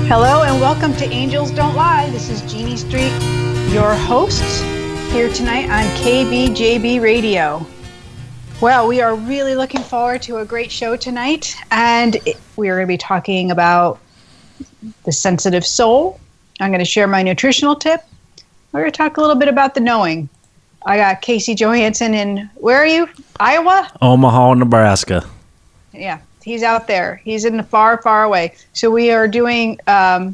Hello and welcome to Angels Don't Lie. This is Jeannie Street, your host, here tonight on KBJB Radio. Well, we are really looking forward to a great show tonight, and we are going to be talking about the sensitive soul. I'm going to share my nutritional tip. We're going to talk a little bit about the knowing. I got Casey Johansson in, where are you? Iowa? Omaha, Nebraska. Yeah. He's out there. He's in the far, far away. So we are doing a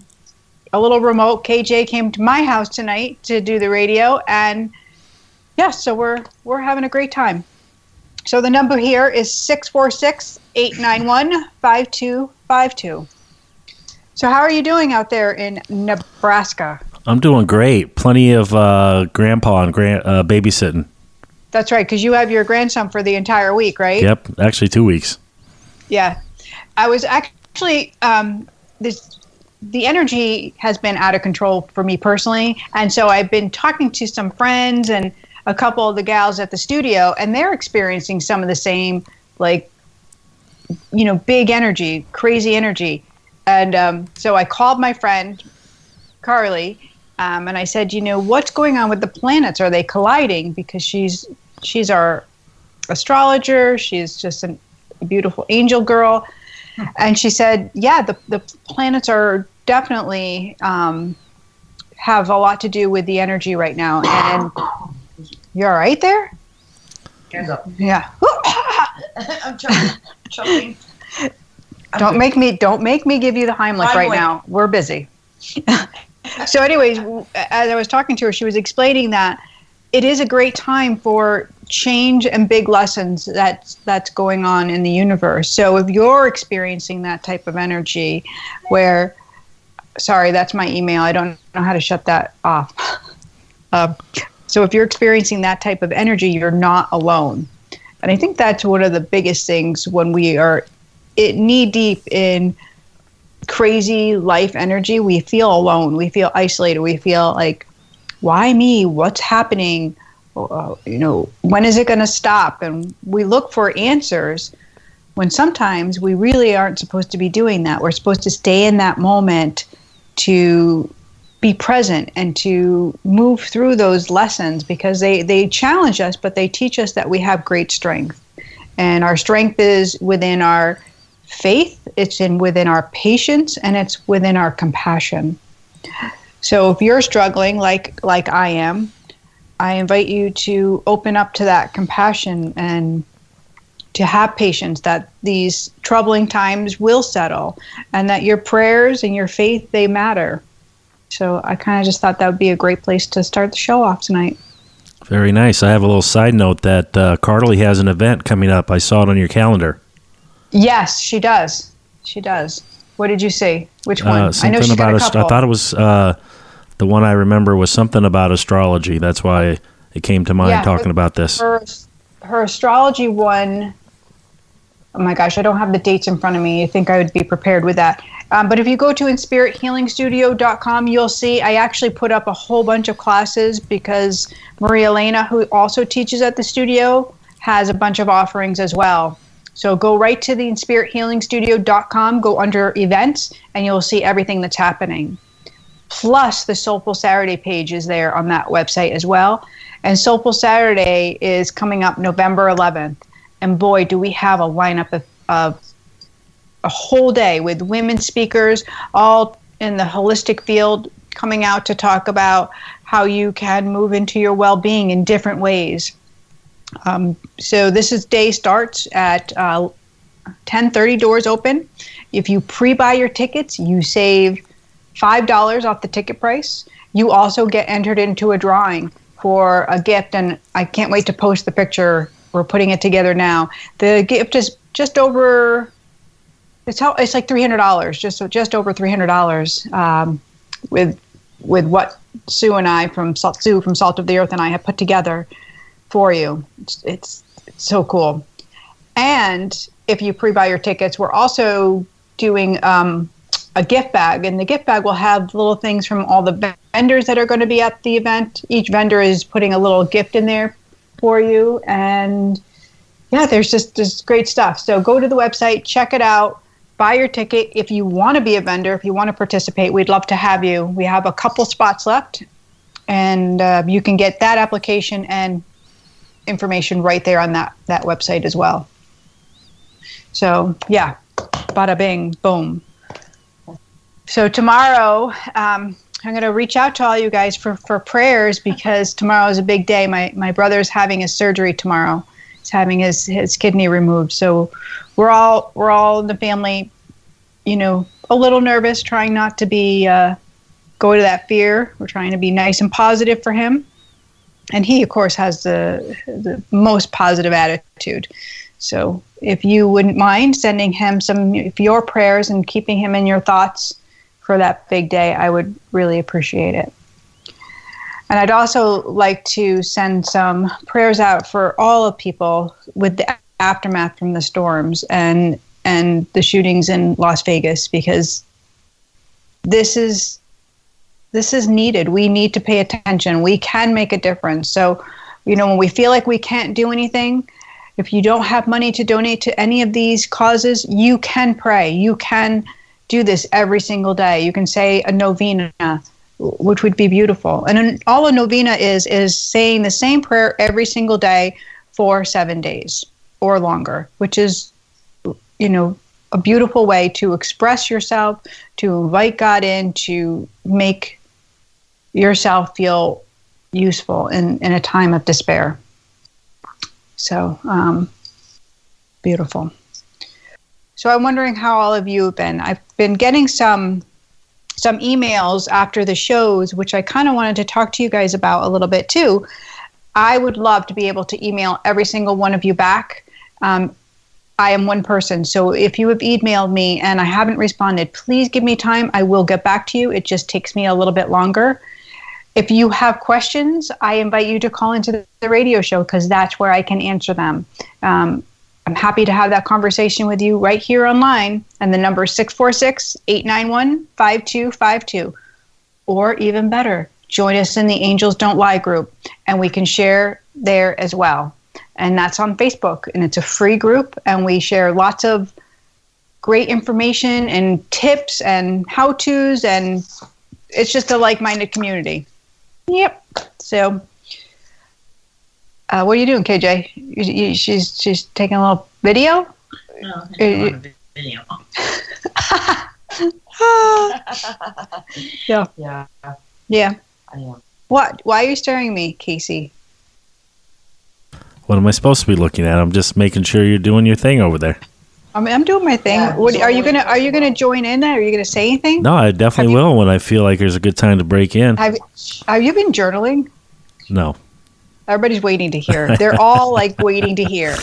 little remote. KJ came to my house tonight to do the radio, and so we're having a great time. So the number here is 646-891-5252. So how are you doing out there in Nebraska? I'm doing great. Plenty of grandpa and babysitting. That's right, because you have your grandson for the entire week, right? Yep, actually 2 weeks. Yeah, I was actually, the energy has been out of control for me personally. And so I've been talking to some friends and a couple of the gals at the studio, and they're experiencing some of the same, big energy, crazy energy. And so I called my friend, Carly, and I said, what's going on with the planets? Are they colliding? Because she's our astrologer. She's just a beautiful angel girl. And she said, the planets are definitely have a lot to do with the energy right now. And you're all right there? Hands up. Yeah. I'm choking. Don't make me give you the Heimlich right now. We're busy. So anyways, as I was talking to her, she was explaining that it is a great time for change and big lessons that's going on in the universe. So if you're experiencing that type of energy sorry, that's my email. I don't know how to shut that off. So if you're experiencing that type of energy, you're not alone. And I think that's one of the biggest things when we are knee deep in crazy life energy. We feel alone. We feel isolated. We feel like, why me? What's happening? When is it going to stop? And we look for answers when sometimes we really aren't supposed to be doing that. We're supposed to stay in that moment to be present and to move through those lessons, because they challenge us, but they teach us that we have great strength. And our strength is within our faith, it's within our patience, and it's within our compassion. So if you're struggling like I am, I invite you to open up to that compassion and to have patience that these troubling times will settle, and that your prayers and your faith, they matter. So I kind of just thought that would be a great place to start the show off tonight. Very nice. I have a little side note that Carly has an event coming up. I saw it on your calendar. Yes, she does. She does. What did you say? Which one? I know she's got a couple. I thought it was the one I remember was something about astrology. That's why it came to mind talking about this. Her astrology one, oh my gosh, I don't have the dates in front of me. I think I would be prepared with that. But if you go to inspirithealingstudio.com, you'll see I actually put up a whole bunch of classes because Maria Elena, who also teaches at the studio, has a bunch of offerings as well. So go right to the inspirithealingstudio.com, go under events, and you'll see everything that's happening. Plus, the Soulful Saturday page is there on that website as well. And Soulful Saturday is coming up November 11th. And boy, do we have a lineup of a whole day with women speakers, all in the holistic field, coming out to talk about how you can move into your well-being in different ways. So day starts at 10:30, doors open. If you pre-buy your tickets, you save $5 off the ticket price. You also get entered into a drawing for a gift, and I can't wait to post the picture. We're putting it together now. The gift is just over, it's like $300, just over $300, with what Sue from Salt of the Earth and I have put together for you. It's so cool. And if you pre-buy your tickets, we're also doing a gift bag, and the gift bag will have little things from all the vendors that are going to be at the event. Each vendor is putting a little gift in there for you, and there's just great stuff. So go to the website, check it out. buy your ticket. If you want to be a vendor, if you want to participate, we'd love to have you. We have a couple spots left, and you can get that application and information right there on that website as well. So yeah, bada bing, boom. So tomorrow, I'm going to reach out to all you guys for prayers, because tomorrow is a big day. My brother's having his surgery tomorrow. He's having his kidney removed. So we're all in the family, a little nervous, trying not to be go to that fear. We're trying to be nice and positive for him. And he, of course, has the most positive attitude. So if you wouldn't mind sending him some of your prayers and keeping him in your thoughts for that big day, I would really appreciate it. And I'd also like to send some prayers out for all of people with the aftermath from the storms and the shootings in Las Vegas, because this is needed. We need to pay attention. We can make a difference. So, when we feel like we can't do anything, if you don't have money to donate to any of these causes, you can pray. You can do this every single day. You can say a novena, which would be beautiful. And all a novena is saying the same prayer every single day for 7 days or longer, which is, a beautiful way to express yourself, to invite God in, to make yourself feel useful in a time of despair. So, beautiful. So I'm wondering how all of you have been. I've been getting some emails after the shows, which I kind of wanted to talk to you guys about a little bit too. I would love to be able to email every single one of you back. I am one person, so if you have emailed me and I haven't responded, please give me time. I will get back to you. It just takes me a little bit longer. If you have questions, I invite you to call into the radio show, because that's where I can answer them. I'm happy to have that conversation with you right here online. And the number is 646-891-5252. Or even better, join us in the Angels Don't Lie group, and we can share there as well. And that's on Facebook, and it's a free group, and we share lots of great information and tips and how-tos, and it's just a like-minded community. Yep. So what are you doing, KJ? She's taking a little video? No, I'm doing a video. Yeah. Yeah. I am. What? Why are you staring at me, Casey? What am I supposed to be looking at? I'm just making sure you're doing your thing over there. I'm doing my thing. Yeah, Are you gonna join in? Are you gonna say anything? No, I definitely will when I feel like there's a good time to break in. Have you been journaling? No. Everybody's waiting to hear. They're all like waiting to hear.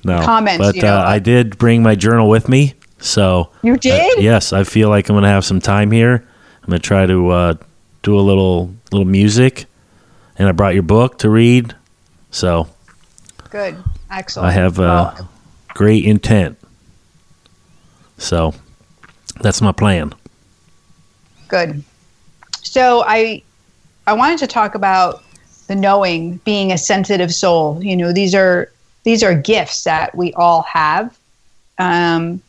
No. Comments. But I did bring my journal with me, so you did? Yes, I feel like I'm gonna have some time here. I'm gonna try to do a little music, and I brought your book to read. So good, excellent. I have great intent. So that's my plan. Good. So I wanted to talk about the knowing, being a sensitive soul. These are gifts that we all have. Some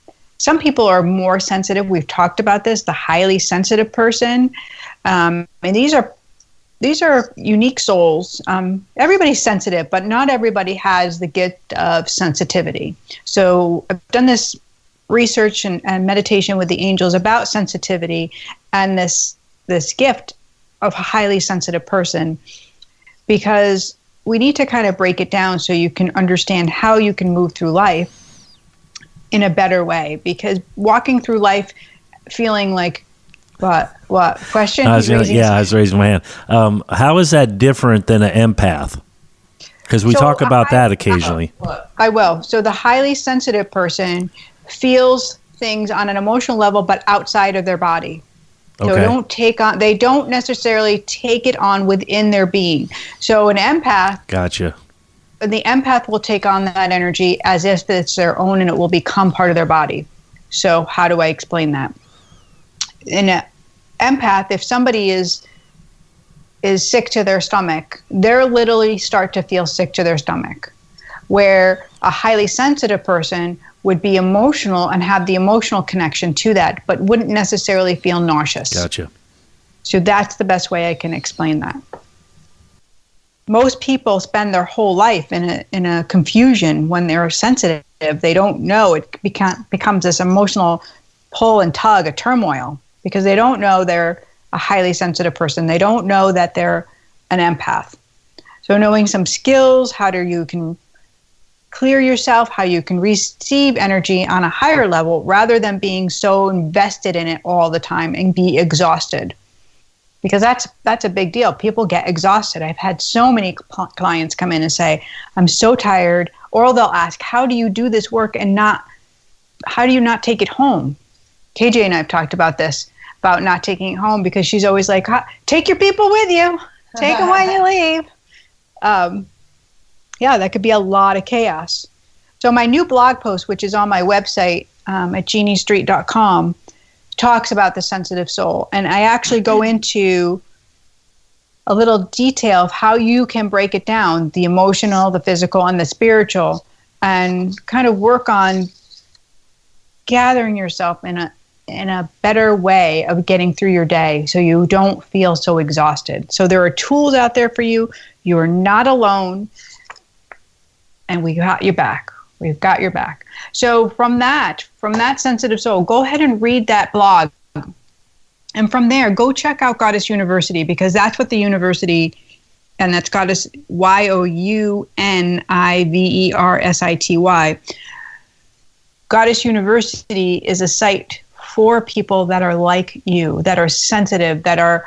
people are more sensitive. We've talked about this, the highly sensitive person. And these are unique souls. Everybody's sensitive, but not everybody has the gift of sensitivity. So I've done this research and meditation with the angels about sensitivity and this gift of a highly sensitive person, because we need to kind of break it down so you can understand how you can move through life in a better way. Because walking through life feeling like, what question? I was raising my hand. How is that different than an empath? Because we talk about that occasionally. I will. So the highly sensitive person feels things on an emotional level, but outside of their body. So they don't necessarily take it on within their being. So an empath. Gotcha. The empath will take on that energy as if it's their own, and it will become part of their body. So how do I explain that? In an empath, if somebody is sick to their stomach, they'll literally start to feel sick to their stomach. Where a highly sensitive person would be emotional and have the emotional connection to that, but wouldn't necessarily feel nauseous. Gotcha. So that's the best way I can explain that. Most people spend their whole life in a confusion when they're sensitive. They don't know. It becomes this emotional pull and tug, a turmoil, because they don't know they're a highly sensitive person. They don't know that they're an empath. So knowing some skills, you can clear yourself, how you can receive energy on a higher level rather than being so invested in it all the time and be exhausted. Because that's a big deal. People get exhausted. I've had so many clients come in and say, I'm so tired. Or they'll ask, how do you do this work and how do you not take it home? KJ and I have talked about this, about not taking it home, because she's always like, take your people with you. Take them when you leave. That could be a lot of chaos. So my new blog post, which is on my website at jeanniestreet.com, talks about the sensitive soul. And I actually go into a little detail of how you can break it down, the emotional, the physical, and the spiritual, and kind of work on gathering yourself in a better way of getting through your day so you don't feel so exhausted. So there are tools out there for you. You are not alone, and we got your back. We've got your back. So from that sensitive soul, go ahead and read that blog. And from there, go check out Goddess University, because that's what the university, and that's Goddess, YOUNIVERSITY. Goddess University is a site for people that are like you, that are sensitive, that are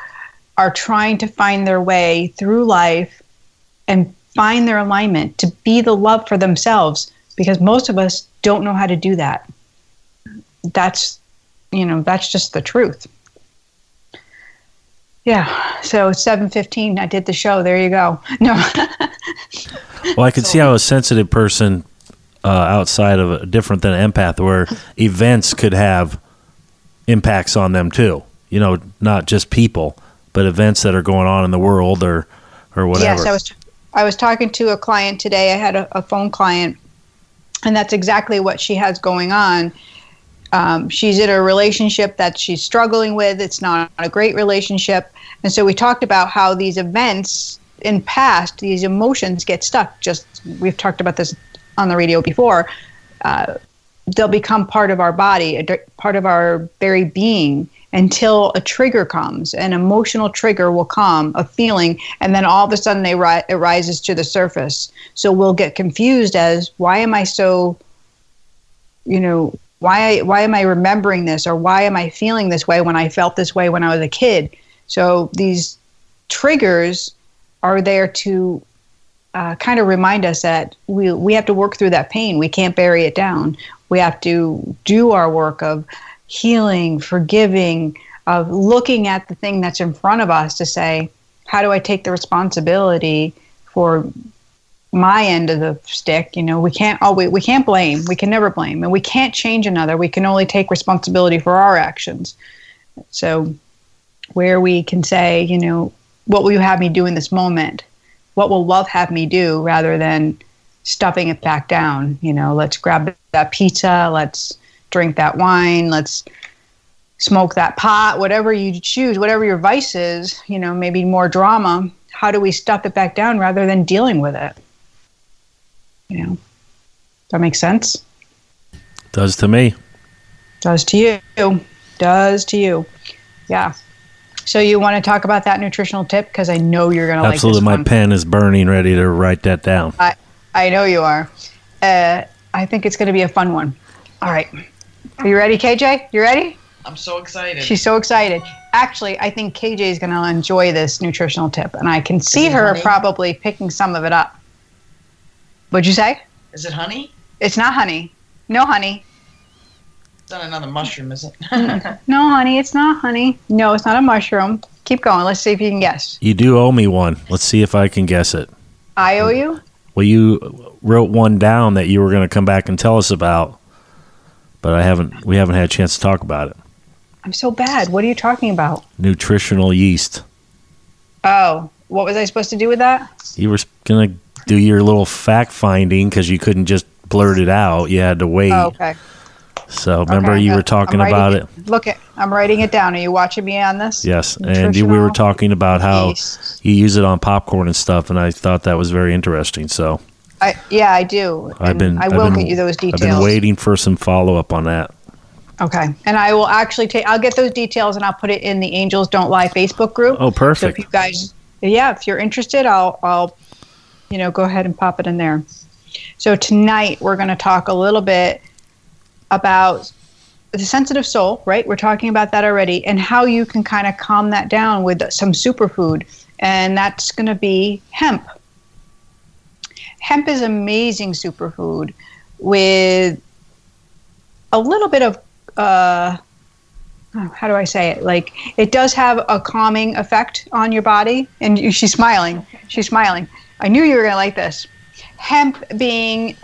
trying to find their way through life and find their alignment to be the love for themselves, because most of us don't know how to do that. That's just the truth. Yeah, so it's 7:15. I did the show. There you go. No. Well, I can see how a sensitive person outside of different than an empath, where events could have impacts on them too. Not just people, but events that are going on in the world or whatever. Yes, I was talking to a client today. I had a phone client, and that's exactly what she has going on. She's in a relationship that she's struggling with. It's not a great relationship. And so we talked about how these events in past, these emotions get stuck. We've talked about this on the radio before. They'll become part of our body, part of our very being, until a trigger comes. An emotional trigger will come, a feeling, and then all of a sudden it rises to the surface. So we'll get confused as, why am I so, why am I remembering this, or why am I feeling this way when I felt this way when I was a kid? So these triggers are there to kind of remind us that we have to work through that pain. We can't bury it down. We have to do our work of healing, forgiving, of looking at the thing that's in front of us to say, how do I take the responsibility for my end of the stick? We can't blame. We can never blame, and we can't change another. We can only take responsibility for our actions. So where we can say, what will you have me do in this moment? What will love have me do, rather than stuffing it back down? Let's grab that pizza, let's drink that wine, let's smoke that pot, whatever you choose, whatever your vice is, maybe more drama. How do we stuff it back down rather than dealing with it? That makes sense? Does to me. Does to you. Does to you. Yeah. So you want to talk about that nutritional tip? Because I know you're going to like this one. Absolutely. My pen is burning, ready to write that down. I know you are. I think it's going to be a fun one. All right. Are you ready, KJ? You ready? I'm so excited. She's so excited. Actually, I think KJ is going to enjoy this nutritional tip, and I can see her honey? probably picking some of it up. What'd you say? Is it honey? It's not honey. No honey. It's not another mushroom, is it? No, honey, it's not honey. No, it's not a mushroom. Keep going. Let's see if you can guess. You do owe me one. Let's see if I can guess it. I owe you? Well, you wrote one down that you were going to come back and tell us about, but we haven't had a chance to talk about it. I'm so bad. What are you talking about? Nutritional yeast. Oh, what was I supposed to do with that? You were going to do your little fact finding because you couldn't just blurt it out. You had to wait. Oh, okay. So remember you were talking about it. I'm writing it down. Are you watching me on this? Yes, and we were talking about how you use it on popcorn and stuff, and I thought that was very interesting. So I do. I will get you those details. I've been waiting for some follow-up on that. Okay, and I will actually I'll get those details and I'll put it in the Angels Don't Lie Facebook group. Oh, perfect. So if you guys, if you're interested, I'll go ahead and pop it in there. So tonight we're going to talk a little bit about the sensitive soul, right? We're talking about that already, and how you can kind of calm that down with some superfood, and that's going to be hemp. Hemp is amazing superfood with a little bit of, how do I say it? Like, it does have a calming effect on your body, and she's smiling. She's smiling. I knew you were going to like this. Hemp being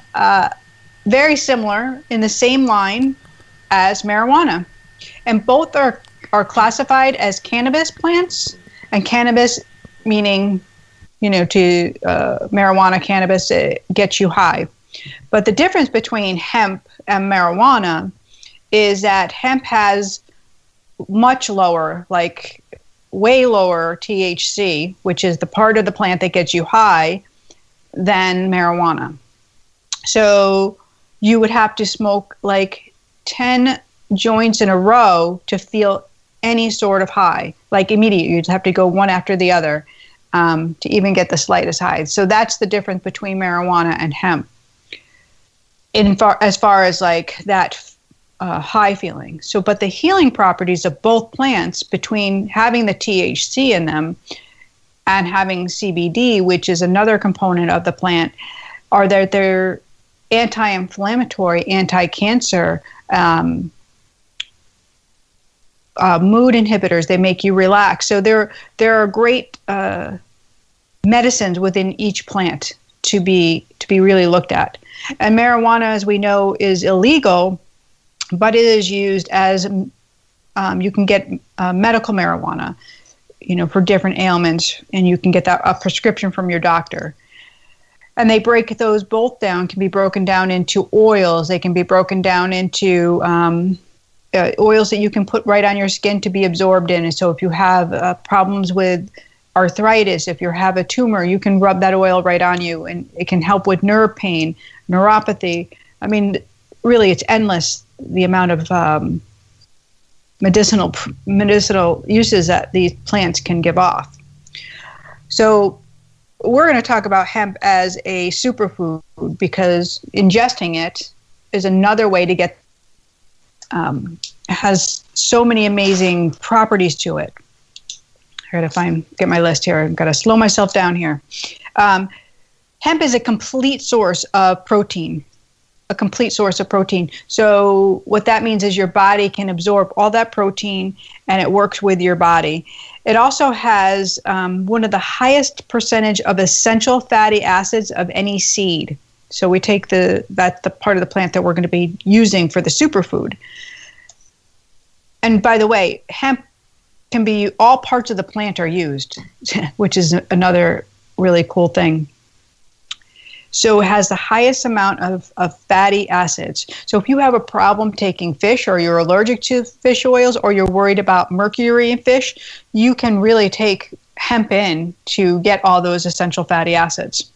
very similar in the same line as marijuana. And both are classified as cannabis plants, and cannabis meaning, to marijuana, cannabis, it gets you high. But the difference between hemp and marijuana is that hemp has much lower, like way lower THC, which is the part of the plant that gets you high, than marijuana. So you would have to smoke like 10 joints in a row to feel any sort of high, like immediately. You'd have to go one after the other to even get the slightest high. So that's the difference between marijuana and hemp as far as like that high feeling. So, but the healing properties of both plants, between having the THC in them and having CBD, which is another component of the plant, are that they're anti-inflammatory, anti-cancer, mood inhibitors. They make you relax. So there are great medicines within each plant to be really looked at. And marijuana, as we know, is illegal, but it is used as you can get medical marijuana, for different ailments, and you can get a prescription from your doctor. And they break those both down, can be broken down into oils. They can be broken down into oils that you can put right on your skin to be absorbed in. And so if you have problems with arthritis, if you have a tumor, you can rub that oil right on you, and it can help with nerve pain, neuropathy. I mean, really, it's endless, the amount of medicinal uses that these plants can give off. So we're going to talk about hemp as a superfood because ingesting it is another way to get, has so many amazing properties to it. I got to get my list here. I've got to slow myself down here. Hemp is a complete source of protein. So what that means is your body can absorb all that protein, and it works with your body. It also has one of the highest percentage of essential fatty acids of any seed. So we take that's the part of the plant that we're going to be using for the superfood. And by the way, hemp can be, all parts of the plant are used, which is another really cool thing. So it has the highest amount of fatty acids. So if you have a problem taking fish, or you're allergic to fish oils, or you're worried about mercury in fish, you can really take hemp in to get all those essential fatty acids.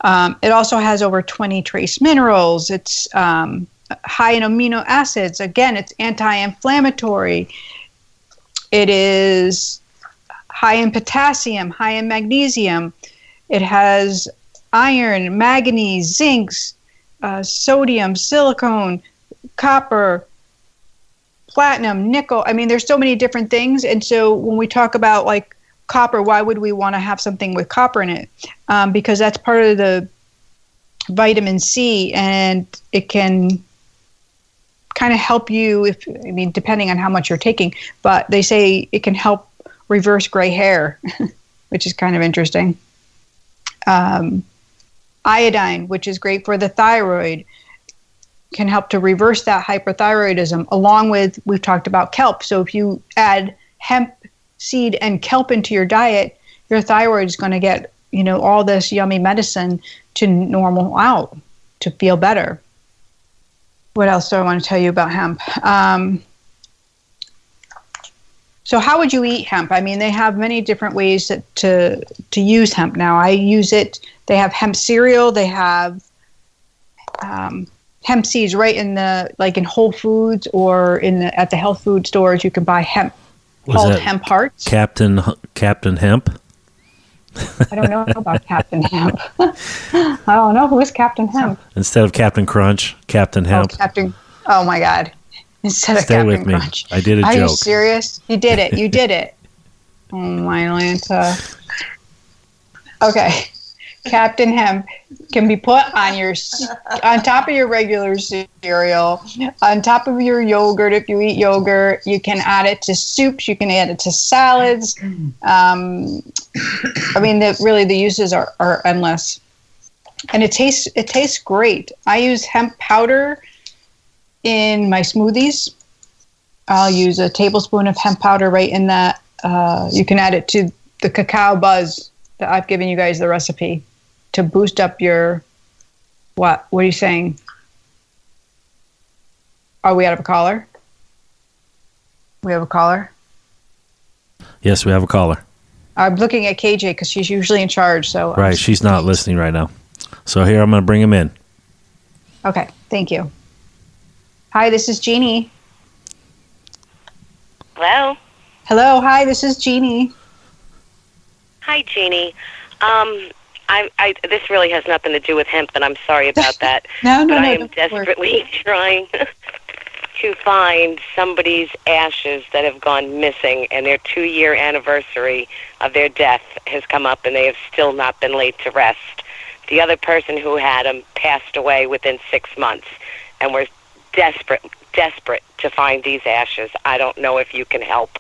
It also has over 20 trace minerals. It's high in amino acids. Again, it's anti-inflammatory. It is high in potassium, high in magnesium. It has iron, manganese, zincs, sodium, silicone, copper, platinum, nickel. I mean, there's so many different things. And so when we talk about like copper, why would we want to have something with copper in it? Because that's part of the vitamin C, and it can kind of help you depending on how much you're taking, but they say it can help reverse gray hair, which is kind of interesting. Iodine, which is great for the thyroid, can help to reverse that hyperthyroidism, along with, we've talked about kelp. So if you add hemp seed and kelp into your diet, your thyroid is going to get, all this yummy medicine to normal out. to feel better. What else do I want to tell you about hemp? So how would you eat hemp? I mean, they have many different ways to use hemp now. I use it. They have hemp cereal. They have hemp seeds right in in Whole Foods or at the health food stores. You can buy hemp called hemp hearts. Captain Hemp? I don't know about Captain Hemp. I don't know who is Captain Hemp. Instead of Captain Crunch, Captain Hemp. Oh my God. Instead of Captain with me. Crunch. I did a Are joke. Are you serious? You did it. You did it. Oh my Lanta. Okay. Captain Hemp can be put on top of your regular cereal, on top of your yogurt if you eat yogurt. You can add it to soups. You can add it to salads. I mean, the uses are endless, and it tastes great. I use hemp powder in my smoothies. I'll use a tablespoon of hemp powder right in that. You can add it to the cacao buzz that I've given you guys the recipe to boost up your, what are you saying? Are we out of a caller? We have a caller? Yes, we have a caller. I'm looking at KJ because she's usually in charge. So right, she's not listening right now. So here, I'm going to bring him in. Okay, thank you. Hi, this is Jeannie. Hello. Hello, hi, this is Jeannie. Hi, Jeannie. This really has nothing to do with hemp, and I'm sorry about that. No, I am desperately trying to find somebody's ashes that have gone missing, and their 2-year anniversary of their death has come up, and they have still not been laid to rest. The other person who had them passed away within 6 months, and we're desperate to find these ashes. I don't know if you can help.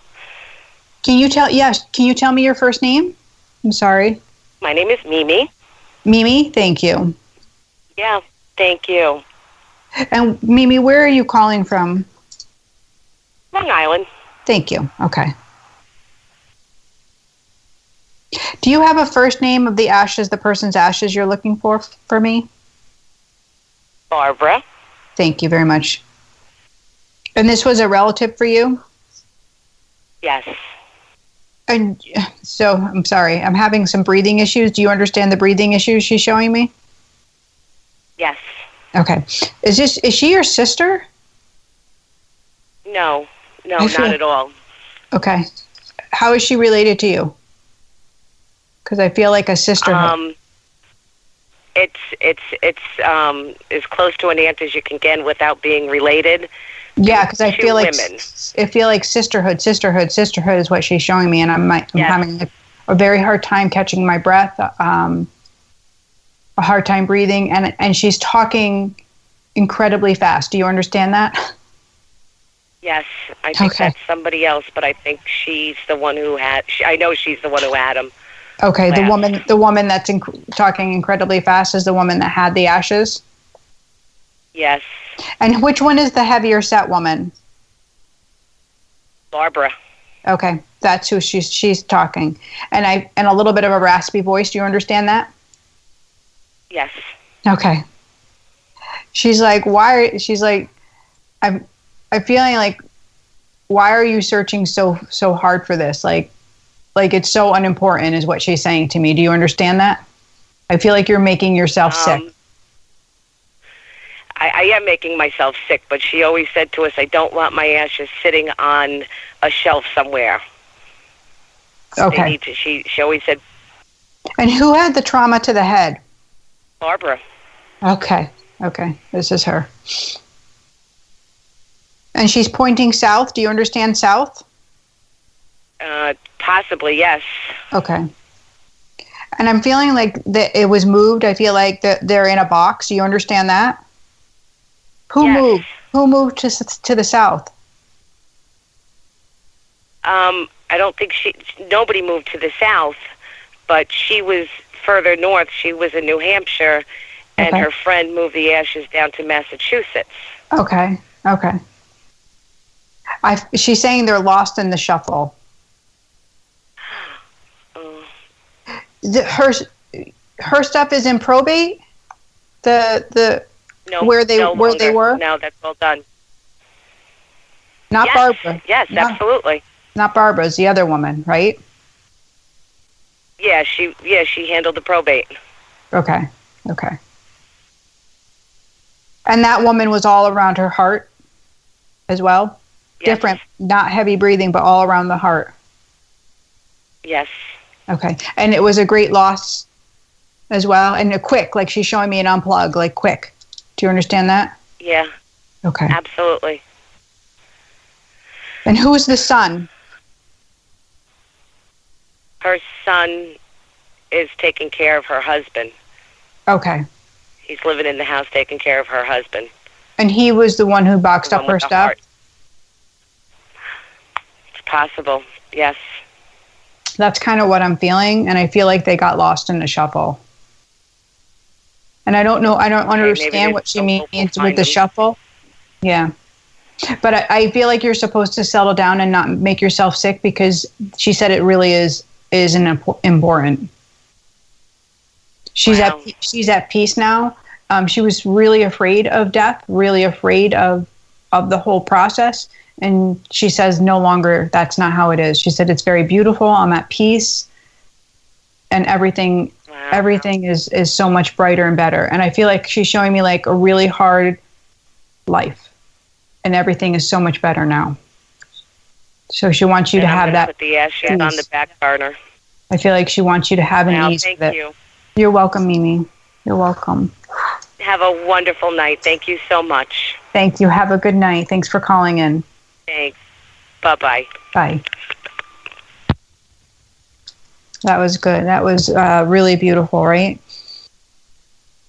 Can you tell me your first name? I'm sorry. My name is Mimi. Mimi, thank you. Yeah, thank you. And Mimi, where are you calling from? Long Island. Thank you. Okay. Do you have a first name of the person's ashes you're looking for me? Barbara. Thank you very much. And this was a relative for you? Yes. And so, I'm sorry, I'm having some breathing issues. Do you understand the breathing issues she's showing me? Yes. Okay. Is she your sister? No, not at all. Okay. How is she related to you? Because I feel like a sisterhood. It's as close to an aunt as you can get without being related. Yeah, because I feel like women. I feel like sisterhood is what she's showing me, and I'm having a very hard time catching my breath, a hard time breathing, and she's talking incredibly fast. Do you understand that? Yes, I think that's somebody else, but I think she's the one who had. I know she's the one who had them. Okay, the woman that's talking incredibly fast is the woman that had the ashes. Yes. And which one is the heavier set woman? Barbara. Okay, that's who she's talking, and a little bit of a raspy voice. Do you understand that? Yes. Okay. She's like, why? She's like, I'm feeling like, why are you searching so hard for this? Like it's so unimportant, is what she's saying to me. Do you understand that? I feel like you're making yourself sick. I am making myself sick, but she always said to us, I don't want my ashes sitting on a shelf somewhere. Okay. She always said. And who had the trauma to the head? Barbara. Okay. This is her. And she's pointing south. Do you understand south? Possibly, yes. Okay. And I'm feeling like that it was moved. I feel like they're in a box. Do you understand that? Who moved? Who moved to the south? I don't think nobody moved to the south, but she was further north. She was in New Hampshire, and her friend moved the ashes down to Massachusetts. Okay. She's saying they're lost in the shuffle. Her stuff is in probate. The No, where they no where they longer. were? No, that's all done. Not Yes, Barbara. yes, absolutely. Not Barbara's the other woman, right? Yeah, she handled the probate. Okay. Okay. And that woman was all around her heart as well? Yes. Different, not heavy breathing, but all around the heart. Yes. Okay. And it was a great loss as well? And a quick, like she's showing me an unplug, like quick. Do you understand that? Yeah. Okay. Absolutely. And who is the son? Her son is taking care of her husband. Okay. He's living in the house taking care of her husband. And he was the one who boxed The up one her with the stuff? heart. It's possible. Yes. That's kind of what I'm feeling, and I feel like they got lost in the shuffle. And I don't know, I don't understand what she means with the shuffle. Yeah. But I feel like you're supposed to settle down and not make yourself sick, because she said it really is important. She's Wow. she's at peace now. She was really afraid of death, really afraid of the whole process. And she says no longer, that's not how it is. She said it's very beautiful. I'm at peace, and everything Wow. everything is so much brighter and better. And I feel like she's showing me like a really hard life, and everything is so much better now. So she wants you And to I'm have gonna that put the ashes peace. on the back burner. I feel like she wants you to have an Wow, ease thank with it. you. You're welcome, Mimi. You're welcome. Have a wonderful night. Thank you so much. Thank you. Have a good night. Thanks for calling in. Thanks. Bye-bye. Bye. That was good. That was really beautiful, right?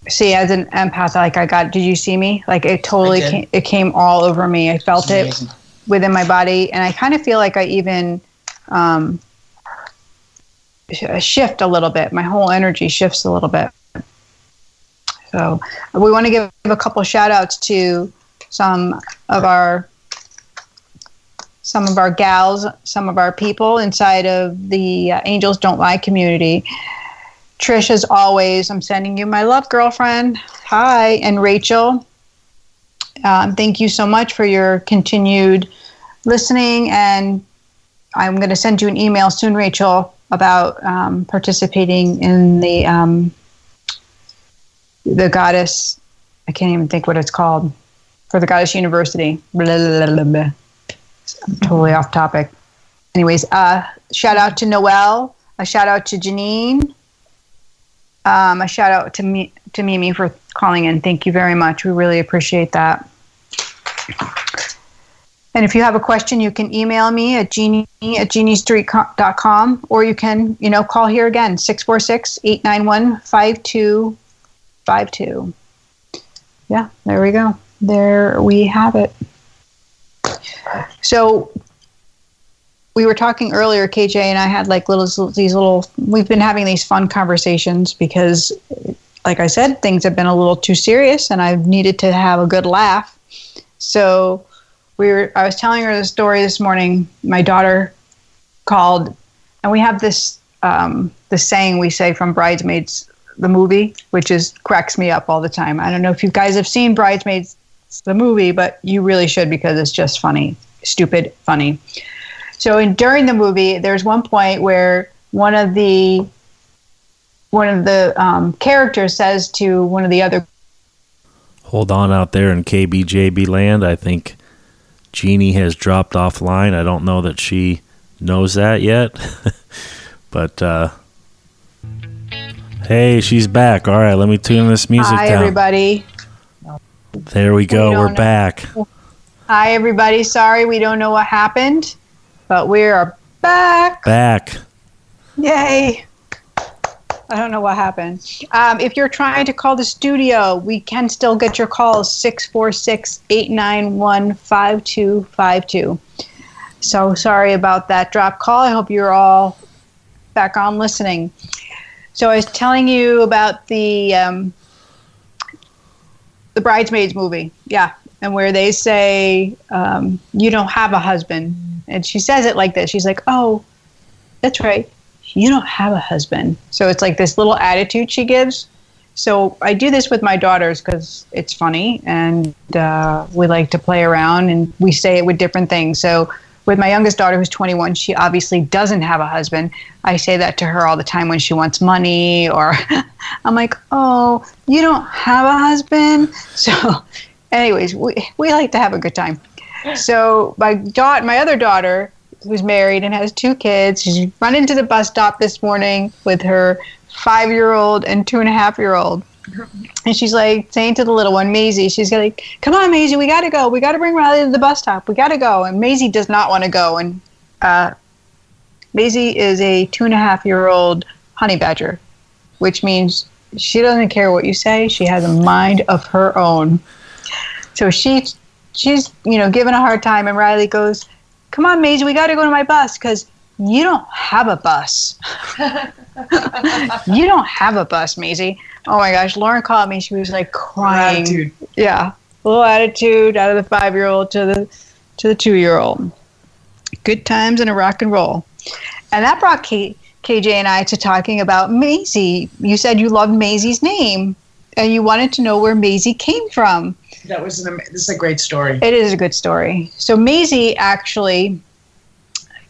See, as an empath, like did you see me? Like it totally came all over me. I felt it within my body. And I kind of feel like I even shift a little bit. My whole energy shifts a little bit. So we want to give a couple shout outs to some of our gals, some of our people inside of the Angels Don't Lie community. Trish, as always, I'm sending you my love, girlfriend. Hi. And Rachel, thank you so much for your continued listening. And I'm going to send you an email soon, Rachel, about participating in the Goddess, I can't even think what it's called, for the Goddess University. Blah, blah, blah, blah. I'm totally off topic. Anyways, shout out to Noelle, a shout out to Jeanne, a shout out to Mimi for calling in. Thank you very much. We really appreciate that. And if you have a question, you can email me at jeannie@jeanniestreet.com, or you can, call here again, 646-891-5252. Yeah, there we go. There we have it. So we were talking earlier, KJ and I had like we've been having these fun conversations because, like I said, things have been a little too serious and I've needed to have a good laugh. So I was telling her the story this morning. My daughter called, and we have this saying we say from Bridesmaids, the movie, which cracks me up all the time. I don't know if you guys have seen Bridesmaids, the movie, but you really should, because it's just funny, stupid funny. So during the movie, there's one point where one of the characters says to one of the other. Hold on out there in KBJB land. I think Jeannie has dropped offline. I don't know that she knows that yet, but hey, she's back. All right, let me tune this music Hi, down. everybody. There we go. We're back. Hi, everybody. Sorry, we don't know what happened, but we are back. Back. Yay. I don't know what happened. If you're trying to call the studio, we can still get your calls, 646-891-5252. So sorry about that drop call. I hope you're all back on listening. So I was telling you about the Bridesmaids movie. Yeah. And where they say, you don't have a husband. And she says it like this. She's like, oh, that's right. You don't have a husband. So it's like this little attitude she gives. So I do this with my daughters because it's funny, and we like to play around, and we say it with different things. So with my youngest daughter, who's 21, she obviously doesn't have a husband. I say that to her all the time when she wants money, or I'm like, oh, you don't have a husband? So anyways, we like to have a good time. So my other daughter, who's married and has 2 kids, she's run into the bus stop this morning with her 5-year-old and 2.5-year-old. And she's like saying to the little one, Maisie, she's like, come on, Maisie, we got to go. We got to bring Riley to the bus stop. We got to go. And Maisie does not want to go. And Maisie is a 2.5-year-old honey badger, which means she doesn't care what you say. She has a mind of her own. So she's, given a hard time. And Riley goes, come on, Maisie, we got to go to my bus because you don't have a bus. You don't have a bus, Maisie. Oh my gosh, Lauren called me. She was like crying. Attitude. Yeah, a little attitude out of the 5-year-old to the 2-year-old. Good times and a rock and roll. And that brought KJ and I to talking about Maisie. You said you loved Maisie's name, and you wanted to know where Maisie came from. This is a great story. It is a good story. So Maisie actually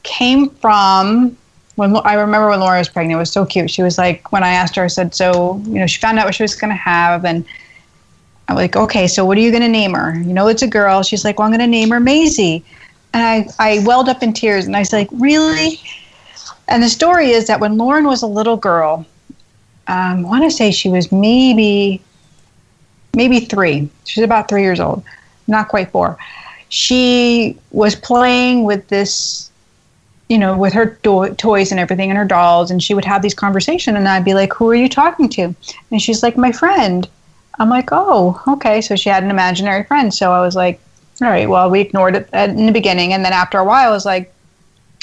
came from, I remember when Laura was pregnant. It was so cute. She was like, when I asked her, I said, so, she found out what she was going to have. And I'm like, okay, so what are you going to name her? It's a girl. She's like, well, I'm going to name her Maisie. And I welled up in tears. And I was like, really? And the story is that when Lauren was a little girl, I want to say she was maybe 3. She's about 3 years old, not quite 4. She was playing with this, with her toys and everything and her dolls, and she would have these conversations, and I'd be like, who are you talking to? And she's like, my friend. I'm like, oh, okay. So she had an imaginary friend. So I was like, all right, well, we ignored it in the beginning. And then after a while, I was like,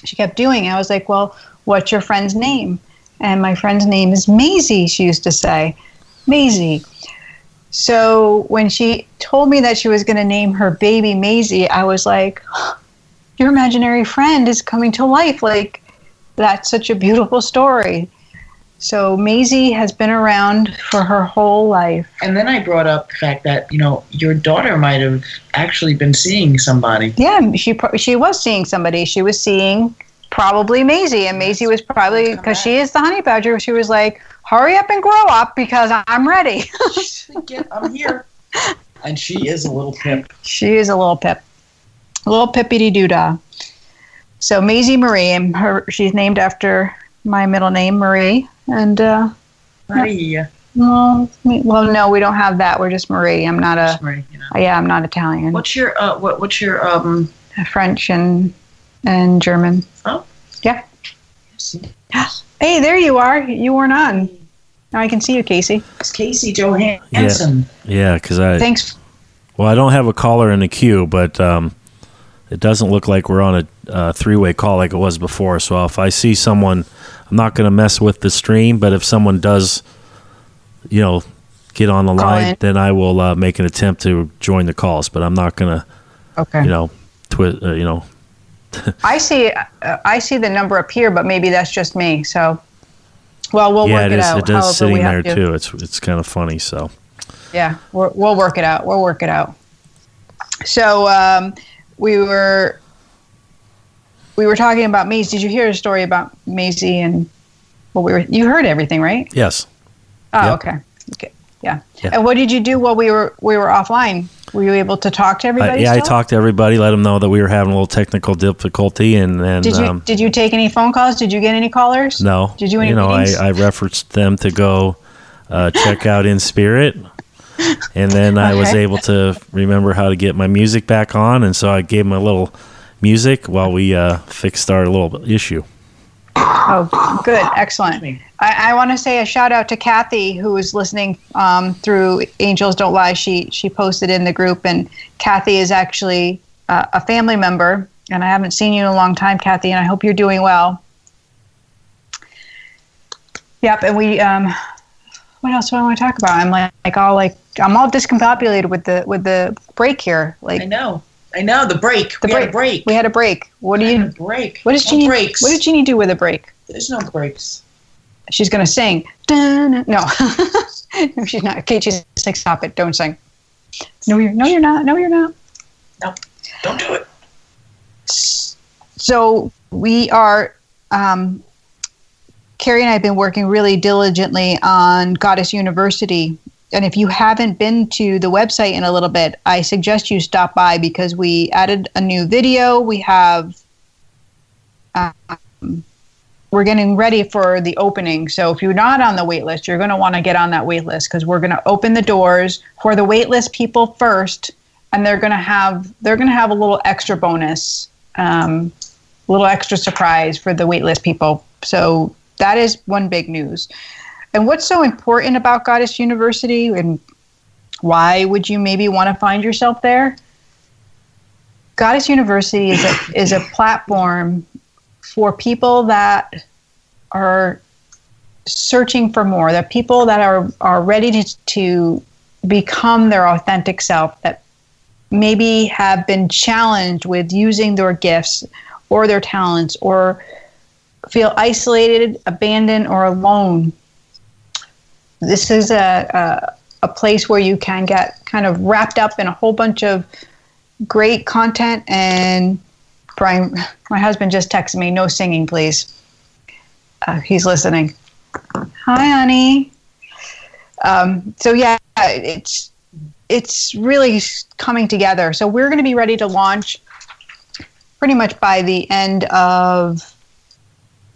she kept doing it. I was like, well, what's your friend's name? And my friend's name is Maisie, she used to say. Maisie. So when she told me that she was going to name her baby Maisie, I was like, your imaginary friend is coming to life. Like, that's such a beautiful story. So Maisie has been around for her whole life. And then I brought up the fact that, your daughter might have actually been seeing somebody. Yeah, she was seeing somebody. She was seeing probably Maisie. And Maisie was probably, because she is the honey badger, she was like, hurry up and grow up because I'm ready. I'm here. And she is a little pip. She is a little pip. A little pippity-doo-dah. So Maisie Marie, and she's named after my middle name, Marie. And Maria. Well, no, we don't have that. We're just Marie. I'm not Marie, Yeah, I'm not Italian. What's your French and German. Oh. Yeah. Hey, there you are. You weren't on. Now I can see you, Casey. It's Casey Johansson. Yeah, because Thanks. Well, I don't have a caller in the queue, but it doesn't look like we're on a 3-way call like it was before. So if I see someone, I'm not going to mess with the stream, but if someone does, get on the line, then I will make an attempt to join the calls. But I'm not going to, I see the number appear, but maybe that's just me. So, well, we'll work it out. It is sitting there too. It's kind of funny. So, yeah, we'll work it out. We'll work it out. So we were talking about Maisie. Did you hear a story about Maisie and you heard everything, right? Yes. Oh, yep. Okay. Yeah. And what did you do while we were offline? Were you able to talk to everybody? I talked to everybody, let them know that we were having a little technical difficulty, and did you take any phone calls? Did you get any callers? No. Did you any meetings? I referenced them to go check out In Spirit, and then I was able to remember how to get my music back on, and so I gave them a little music while we fixed our little issue. Oh, good. Excellent. I want to say a shout out to Kathy, who is listening through Angels Don't Lie. She posted in the group, and Kathy is actually a family member, and I haven't seen you in a long time, Kathy, and I hope you're doing well. Yep. And we, what else do I want to talk about? I'm I'm all discombobulated with the break here. Like, I know the break. We had a break. We had a break. What did Jeanne do with a break? There's no breaks. She's going to sing. Dun, no. No, she's not. Kate, she's like, stop it. Don't sing. No, you're not. No, you're not. No, don't do it. So we are, Carrie and I have been working really diligently on Goddess University. And if you haven't been to the website in a little bit, I suggest you stop by because we added a new video. We have, we're getting ready for the opening. So if you're not on the wait list, you're going to want to get on that wait list because we're going to open the doors for the wait list people first. And they're going to have a little extra bonus, a little extra surprise for the wait list people. So that is one big news. And what's so important about Goddess University and why would you maybe want to find yourself there? Goddess University is a platform for people that are searching for more, that people that are ready to become their authentic self, that maybe have been challenged with using their gifts or their talents or feel isolated, abandoned, or alone. This is a place where you can get kind of wrapped up in a whole bunch of great content. And Brian, my husband just texted me, no singing, please. He's listening. Hi, honey. So yeah, it's really coming together. So we're going to be ready to launch pretty much by the end of,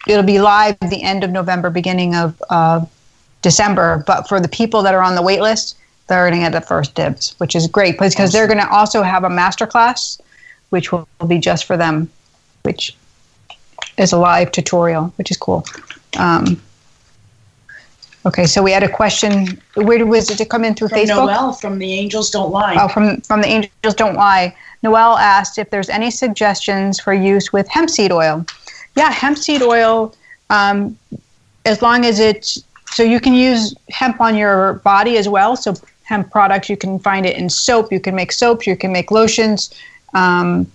it'll be live at the end of November, beginning of December. But for the people that are on the wait list, they're going to get the first dibs, which is great because they're going to also have a masterclass, which will be just for them, which is a live tutorial, which is cool. Okay, so we had a question. Where was it to come in through From Facebook? Noelle from The Angels Don't Lie. Oh, from The Angels Don't Lie. Noelle asked if there's any suggestions for use with hemp seed oil. Yeah, hemp seed oil, as long as it's, so you can use hemp on your body as well. So hemp products, you can find it in soap. You can make soaps. You can make lotions. Hemp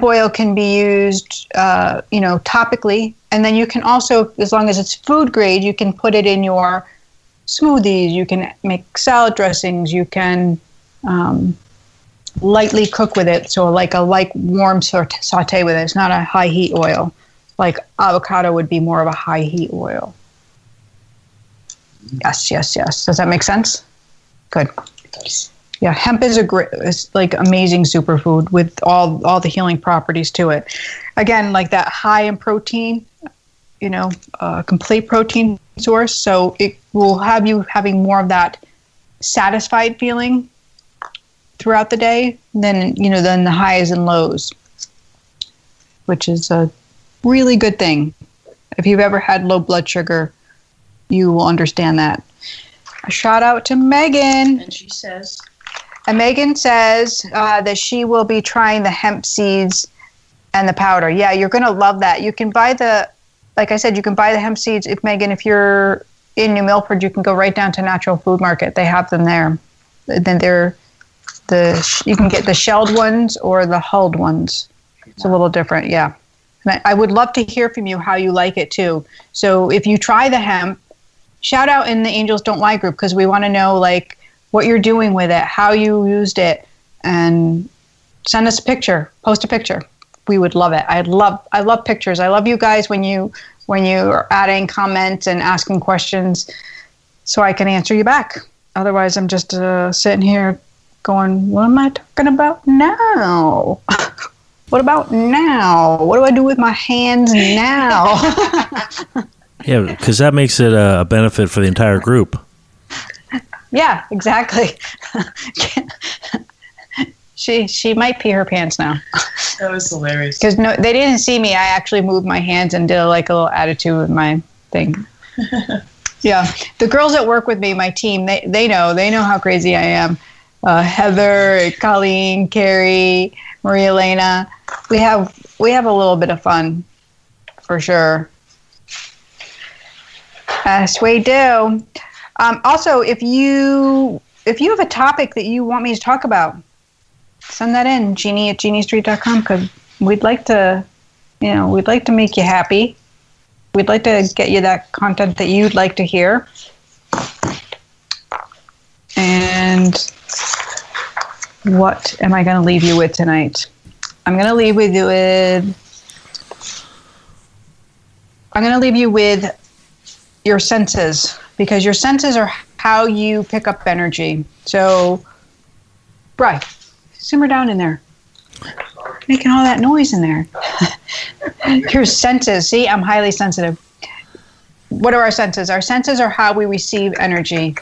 oil can be used, topically. And then you can also, as long as it's food grade, you can put it in your smoothies. You can make salad dressings. You can lightly cook with it. So like a warm saute with it. It's not a high heat oil. Like avocado would be more of a high heat oil. Yes. Does that make sense? Good. Yeah, hemp is it's like amazing superfood with all the healing properties to it. Again, like that high in protein, complete protein source. So it will have you having more of that satisfied feeling throughout the day than the highs and lows, which is a really good thing. If you've ever had low blood sugar, you will understand that. A shout out to Megan. And Megan says that she will be trying the hemp seeds and the powder. Yeah, you're going to love that. You can buy like I said, you can buy the hemp seeds. If you're in New Milford, you can go right down to Natural Food Market. They have them there. Then you can get the shelled ones or the hulled ones. It's a little different, yeah. And I would love to hear from you how you like it too. So if you try the hemp, shout out in the Angels Don't Lie group because we want to know like what you're doing with it, how you used it, and send us a picture. Post a picture. We would love it. I love pictures. I love you guys when you are adding comments and asking questions, so I can answer you back. Otherwise, I'm just sitting here going, "What am I talking about now? What about now? What do I do with my hands now?" Yeah, because that makes it a benefit for the entire group. Yeah, exactly. She might pee her pants now. That was hilarious. Because they didn't see me. I actually moved my hands and did like a little attitude with my thing. Yeah, the girls that work with me, my team, they know how crazy I am. Heather, Colleen, Carrie, Maria Elena. We have a little bit of fun, for sure. Yes, we do. Also, if you have a topic that you want me to talk about, send that in, Jeannie@jeanniestreet.com, because we'd like to make you happy. We'd like to get you that content that you'd like to hear. And what am I going to leave you with tonight? I'm going to leave you with your senses, because your senses are how you pick up energy. So, Bri, simmer down in there. Making all that noise in there. Your senses. See, I'm highly sensitive. What are our senses? Our senses are how we receive energy.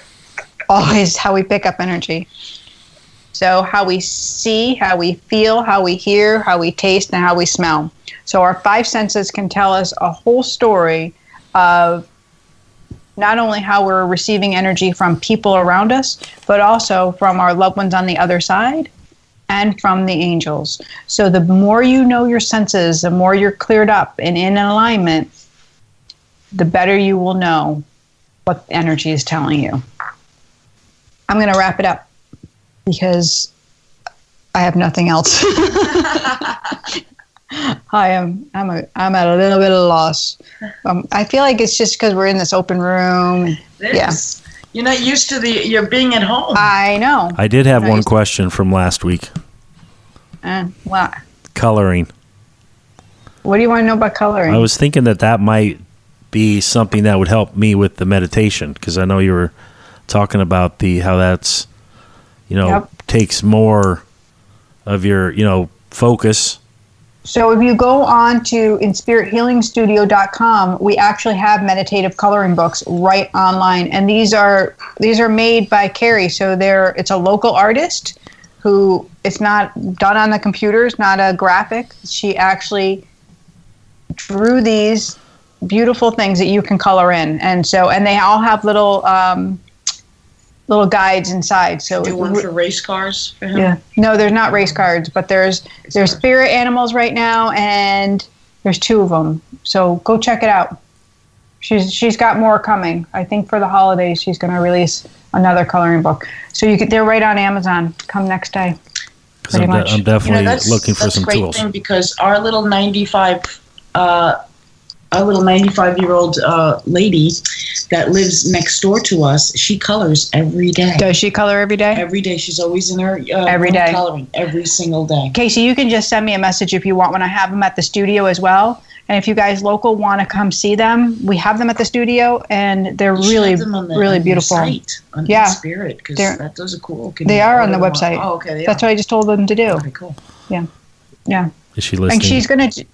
Always how we pick up energy. So how we see, how we feel, how we hear, how we taste, and how we smell. So our 5 senses can tell us a whole story of not only how we're receiving energy from people around us, but also from our loved ones on the other side and from the angels. So the more you know your senses, the more you're cleared up and in alignment, the better you will know what energy is telling you. I'm going to wrap it up because I have nothing else. I'm at a little bit of a loss. I feel like it's just because we're in this open room. Yeah. You're not used to you're being at home. I know. I did have one question from last week. What? Coloring. What do you want to know about coloring? I was thinking that might be something that would help me with the meditation, because I know you were talking about how that's, takes more of your, focus. So if you go on to inspirithealingstudio.com, we actually have meditative coloring books right online, and these are made by Carrie. So it's a local artist who, it's not done on the computer, it's not a graphic. She actually drew these beautiful things that you can color in, and they all have little guides inside. So do one for race cars for him? Yeah. No, there's not race cards, but there's spirit animals right now, and there's 2 of them. So go check it out. She's got more coming. I think for the holidays she's going to release another coloring book. So they're right on Amazon. Come next day. Pretty much. I'm definitely looking for some tools. That's a great thing, because our little 95-year-old lady that lives next door to us, she colors every day. Does she color every day? Every day. She's always in her every day coloring every single day. Casey, you can just send me a message if you want when I have them at the studio as well. And if you guys local want to come see them, we have them at the studio, and they're really beautiful. Site, on yeah, Spirit, because those are cool. They are on the website. Oh, okay. That's what I just told them to do. Okay, cool. Yeah. Is she listening?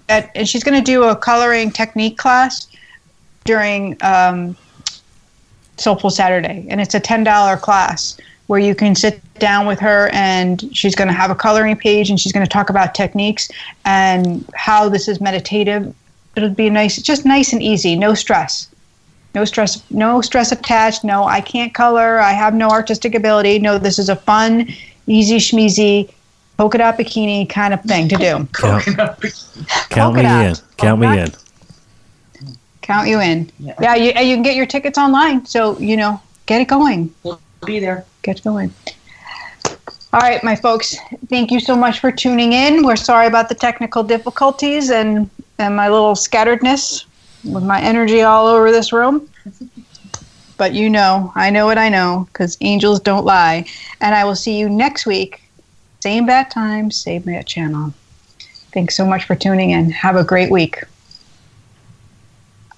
And she's gonna do a coloring technique class during Soulful Saturday, and it's a $10 class where you can sit down with her, and she's going to have a coloring page, and she's going to talk about techniques and how this is meditative. It'll be just nice and easy. No stress attached. No, I can't color. I have no artistic ability. No, this is a fun, easy schmeezy polka dot bikini kind of thing to do. Count me in. Count you in. Yeah, you can get your tickets online. So, get it going. We'll be there. Get going. All right, my folks. Thank you so much for tuning in. We're sorry about the technical difficulties and my little scatteredness with my energy all over this room. But I know what I know, because angels don't lie. And I will see you next week. Same bat time, same bat channel. Thanks so much for tuning in. Have a great week.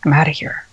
I'm out of here.